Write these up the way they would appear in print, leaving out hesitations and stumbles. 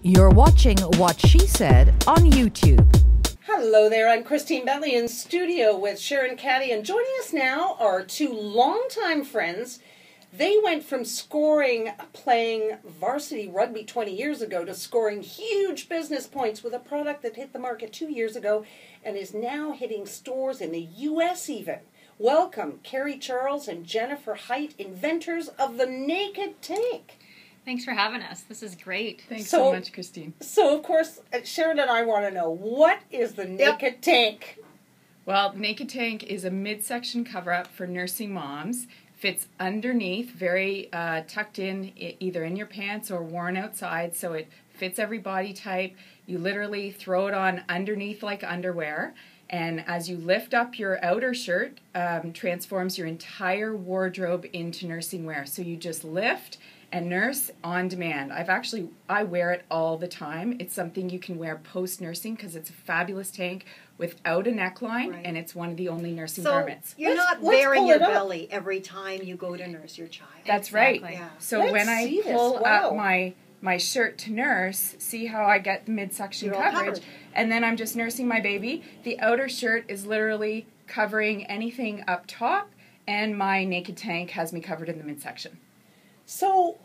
You're watching What She Said on YouTube. Hello there, I'm Christine Bentley in studio with Sharon Caddy, and joining us now are two longtime friends. They went from playing varsity rugby 20 years ago to scoring huge business points with a product that hit the market 2 years ago and is now hitting stores in the U.S. even. Welcome, Carrie Charles and Jennifer Hajt, inventors of the Naked Tank. Thanks for having us. This is great. Thanks so much, Christine. So, of course, Sharon and I want to know, what is the Naked Tank? Well, Naked Tank is a midsection cover-up for nursing moms. Fits underneath, very tucked in, either in your pants or worn outside, so it fits every body type. You literally throw it on underneath like underwear, and as you lift up your outer shirt, transforms your entire wardrobe into nursing wear. So you just lift and nurse on demand. I wear it all the time. It's something you can wear post-nursing because it's a fabulous tank without a neckline, right. And it's one of the only nursing garments. You're not bearing your belly every time you go to nurse your child. That's exactly. Right. Yeah. So when I pull up my shirt to nurse, see how I get the midsection coverage, and then I'm just nursing my baby. The outer shirt is literally covering anything up top, and my Naked Tank has me covered in the midsection. So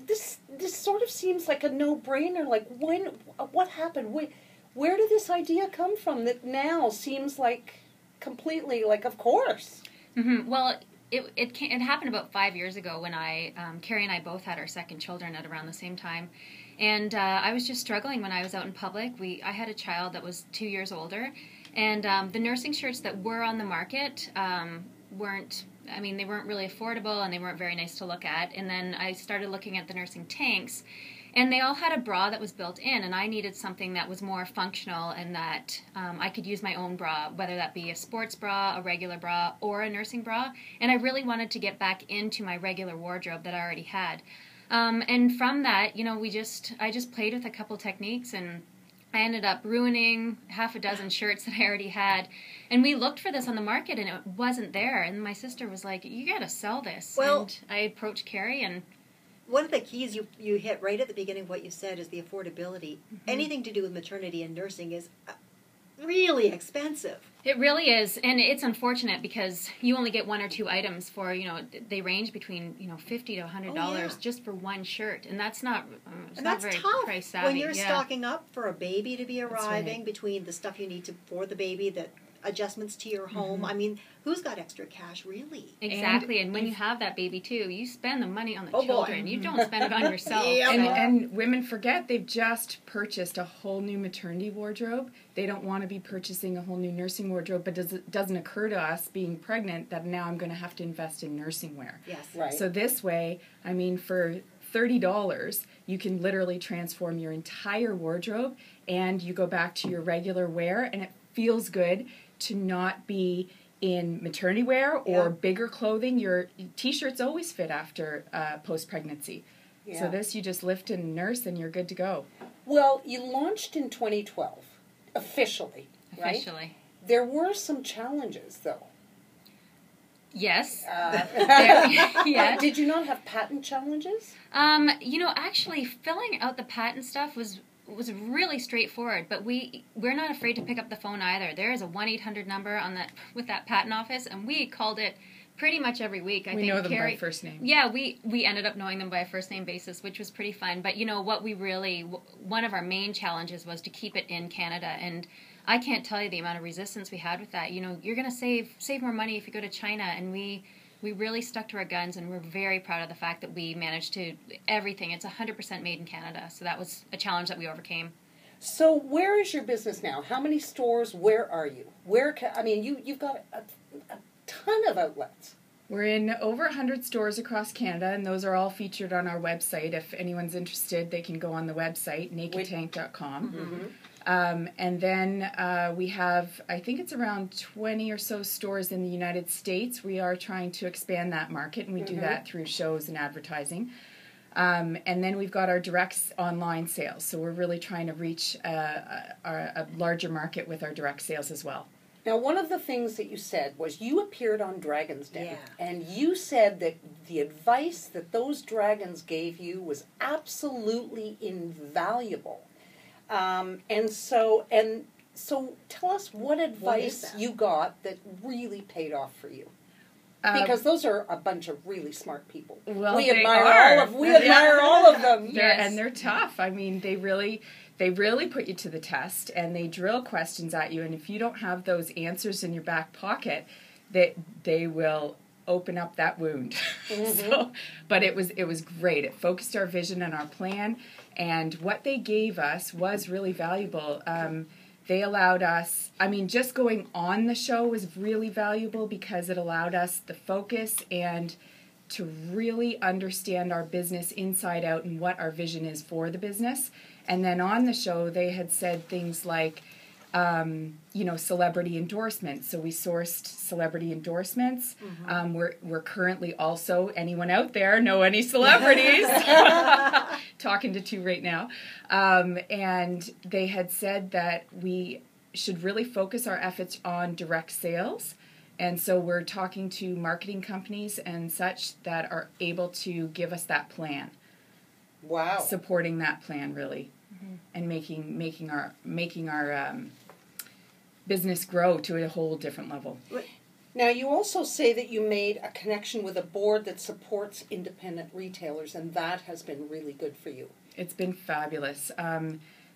this sort of seems like a no-brainer. Like, what happened? Where did this idea come from that now seems like completely like, of course? Mm-hmm. Well, it happened about 5 years ago when Carrie and I both had our second children at around the same time. And I was just struggling when I was out in public. I had a child that was 2 years older, and the nursing shirts that were on the market they weren't really affordable, and they weren't very nice to look at. And then I started looking at the nursing tanks, and they all had a bra that was built in, and I needed something that was more functional and that I could use my own bra, whether that be a sports bra, a regular bra, or a nursing bra. And I really wanted to get back into my regular wardrobe that I already had. And from that, I just played with a couple techniques, and I ended up ruining half a dozen shirts that I already had. And we looked for this on the market, and it wasn't there. And my sister was like, "You got to sell this." Well, and I approached Carrie, and one of the keys you hit right at the beginning of what you said is the affordability. Mm-hmm. Anything to do with maternity and nursing is really expensive. It really is, and it's unfortunate because you only get one or two items for, they range between, $50 to $100 just for one shirt, and that's not very tough price savvy. When you're stocking up for a baby to be arriving, right. Between the stuff you need for the baby, the adjustments to your home. I mean, who's got extra cash, really? Exactly, and when you have that baby, too, you spend the money on the children. Boy. You don't spend it on yourself. And women forget they've just purchased a whole new maternity wardrobe. They don't want to be purchasing a whole new nursing wardrobe, but it doesn't occur to us, being pregnant, that now I'm going to have to invest in nursing wear. Yes. Right. So this way, for $30, you can literally transform your entire wardrobe, and you go back to your regular wear, and it feels good to not be in maternity wear or bigger clothing. Your T-shirts always fit after post-pregnancy. Yeah. So this, you just lift and nurse, and you're good to go. Well, you launched in 2012, officially, right? Officially. There were some challenges, though. Yes. Yeah. Did you not have patent challenges? Actually, filling out the patent stuff was really straightforward, but we're not afraid to pick up the phone either. There is a 1-800 number with that patent office, and we called it pretty much every week. We know them by first name. Yeah, we ended up knowing them by a first name basis, which was pretty fun. But one of our main challenges was to keep it in Canada, and I can't tell you the amount of resistance we had with that. You're going to save more money if you go to China, and we really stuck to our guns, and we're very proud of the fact that we managed to everything. It's 100% made in Canada, so that was a challenge that we overcame. So where is your business now? How many stores? Where are you? You've got a ton of outlets. We're in over 100 stores across Canada, and those are all featured on our website. If anyone's interested, they can go on the website, nakedtank.com. Mm-hmm. And then we have, I think it's around 20 or so stores in the United States. We are trying to expand that market, and we do that through shows and advertising. And then we've got our direct online sales. So we're really trying to reach a larger market with our direct sales as well. Now, one of the things that you said was you appeared on Dragon's Den, Yeah. and you said that the advice that those dragons gave you was absolutely invaluable. And so tell us what advice that? you got that really paid off for you. Um, Because those are a bunch of really smart people. Well, we they admire are. all of them. And they're tough. I mean, they really put you to the test, and they drill questions at you. And if you don't have those answers in your back pocket, they will open up that wound. Mm-hmm. But it was great. It focused our vision and our plan, and what they gave us was really valuable. They allowed us, I mean, just going on the show was really valuable because it allowed us the focus and to really understand our business inside out and what our vision is for the business. And then on the show, they had said things like, celebrity endorsements. So we sourced celebrity endorsements. Mm-hmm. We're currently also, anyone out there know any celebrities? Talking to two right now. And they had said that we should really focus our efforts on direct sales. And so we're talking to marketing companies and such that are able to give us that plan. Wow. Supporting that plan, really. Mm-hmm. And making our business grow to a whole different level. Now, you also say that you made a connection with a board that supports independent retailers, and that has been really good for you. It's been fabulous.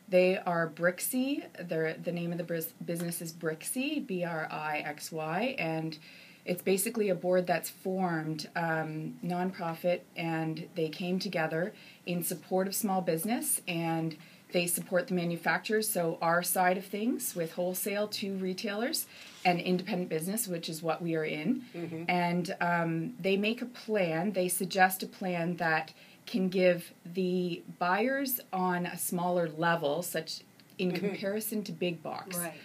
They are Brixie. The name of the business is Brixie, Brixy, and it's basically a board that's formed, nonprofit, and they came together in support of small business, and they support the manufacturers, so our side of things with wholesale to retailers and independent business, which is what we are in. Mm-hmm. And they make a plan, they suggest a plan that can give the buyers on a smaller level, such in mm-hmm. comparison to big box. Right.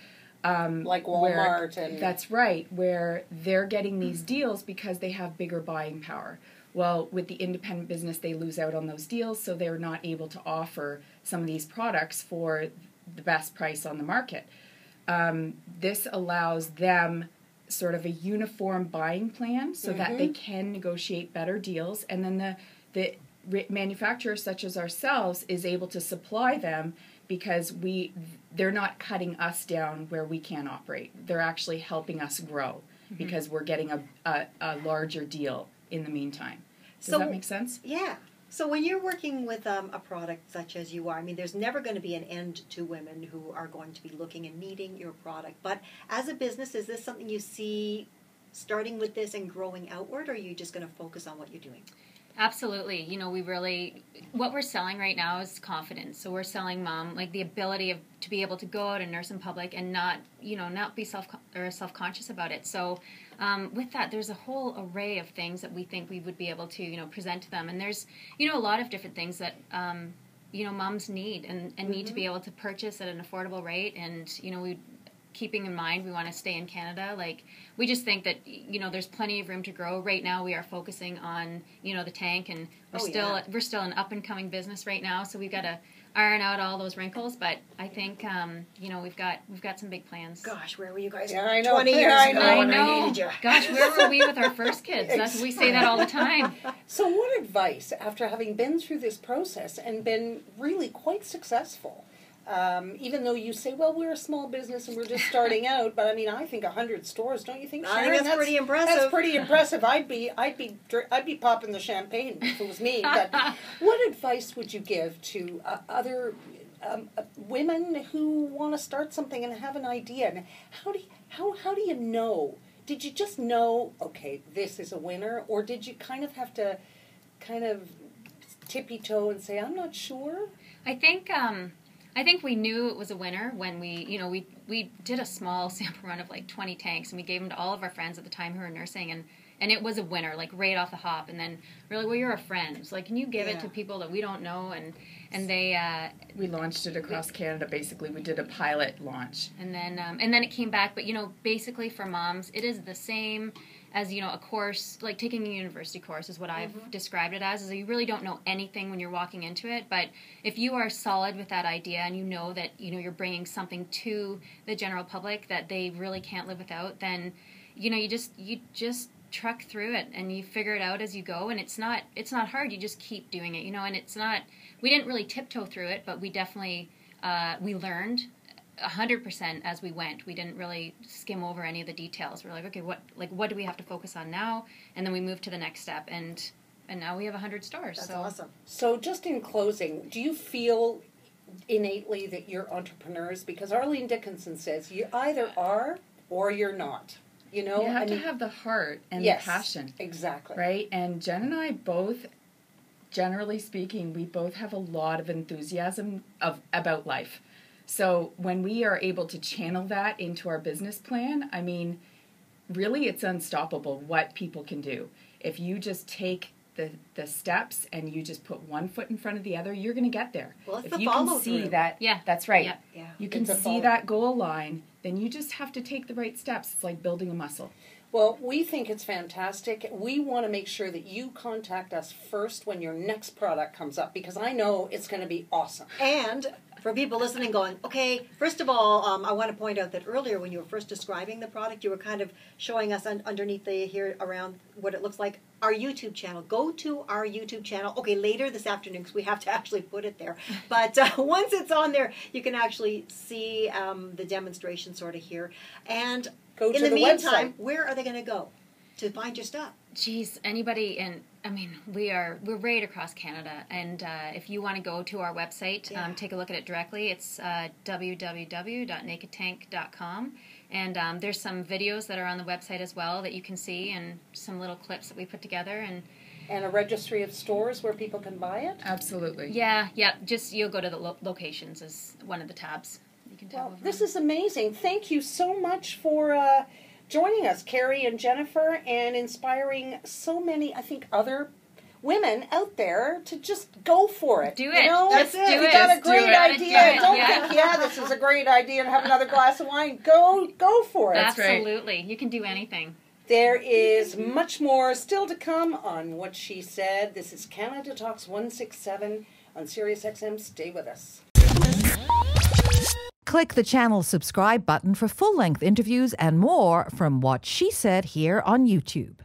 Like Walmart. That's right, where they're getting these deals because they have bigger buying power. Well, with the independent business, they lose out on those deals, so they're not able to offer some of these products for the best price on the market. This allows them sort of a uniform buying plan so mm-hmm. that they can negotiate better deals, and then the manufacturer, such as ourselves, is able to supply them because they're not cutting us down where we can't operate. They're actually helping us grow mm-hmm. because we're getting a larger deal in the meantime. Does that make sense? Yeah. So when you're working with a product such as you are, I mean, there's never going to be an end to women who are going to be looking and needing your product. But as a business, is this something you see starting with this and growing outward, or are you just going to focus on what you're doing? Absolutely. What we're selling right now is confidence. So we're selling mom, like the ability to be able to go out and nurse in public and not be self-conscious about it. So with that, there's a whole array of things that we think we would be able to, present to them. And there's, a lot of different things that, moms need and mm-hmm. need to be able to purchase at an affordable rate. And, keeping in mind we want to stay in Canada, we just think that there's plenty of room to grow. Right now we are focusing on the tank, and we're still an up and coming business right now, so we've got to iron out all those wrinkles. But I think we've got some big plans. Gosh, where were you guys? Yeah, I know. 20 years ago I when know. I needed you. Gosh, where were we with our first kids? We say that all the time. So what advice, after having been through this process and been really quite successful, even though you say, well, we're a small business and we're just starting out, but I mean, I think 100 stores, don't you think, Sharon? I think that's pretty impressive. That's pretty impressive. I'd be popping the champagne if it was me. But what advice would you give to other women who want to start something and have an idea? And how do you know? Did you just know, okay, this is a winner, or did you kind of have to tippy-toe and say, I'm not sure? I think we knew it was a winner when we did a small sample run of 20 tanks, and we gave them to all of our friends at the time who were nursing, and it was a winner, right off the hop. And then we're like, well, you're our friends. Can you give it to people that we don't know? And they... we launched it across Canada, basically. We did a pilot launch. And then it came back. But, basically for moms, it is the same as you know, a course, like taking a university course is what I've described it as, is you really don't know anything when you're walking into it, but if you are solid with that idea and you know that, you know, you're bringing something to the general public that they really can't live without, then, you know, you just truck through it and you figure it out as you go, and it's not hard, you just keep doing it, you know, and it's not, we didn't really tiptoe through it, but we definitely, we learned 100% as we went. We didn't really skim over any of the details. We're like, okay, what do we have to focus on now? And then we moved to the next step, and now we have 100 stores. That's so awesome. So just in closing, do you feel innately that you're entrepreneurs? Because Arlene Dickinson says you either are or you're not. You know, you have to have the heart and yes, the passion. Exactly. Right? And Jen and I both, generally speaking, we both have a lot of enthusiasm about life. So when we are able to channel that into our business plan, I mean, really it's unstoppable what people can do. If you just take the steps and you just put one foot in front of the other, you're going to get there. Well, it's if the you can follow see through. that, Yeah. that's right. Yeah. You can It's a see follow. that goal line, then you just have to take the right steps. It's like building a muscle. Well, we think it's fantastic. We want to make sure that you contact us first when your next product comes up, because I know it's going to be awesome. And for people listening going, okay, first of all, I want to point out that earlier when you were first describing the product, you were kind of showing us underneath here around what it looks like. Our YouTube channel. Go to our YouTube channel. Okay, later this afternoon, because we have to actually put it there. But once it's on there, you can actually see the demonstration sort of here. And Go to in the the meantime, website. where are they going to go to find your stuff? Geez, anybody, and I mean, we're right across Canada, and if you want to go to our website, Yeah. take a look at it directly. It's www.nakedtank.com, and there's some videos that are on the website as well that you can see, and some little clips that we put together, and And a registry of stores where people can buy it. Absolutely. yeah, just you'll go to the locations as one of the tabs. You can tab Well, over this on. is amazing. Thank you so much for joining us, Carrie and Jennifer, and inspiring so many, I think, other women out there to just go for it. Do You it. know? That's If it. you Just got a do great it. idea. Do it. Don't Yeah. think, this is a great idea and have another glass of wine. Go for it. That's right. Absolutely, you can do anything. There is much more still to come on What She Said. This is Canada Talks 167 on Sirius XM. Stay with us. Click the channel subscribe button for full-length interviews and more from What She Said here on YouTube.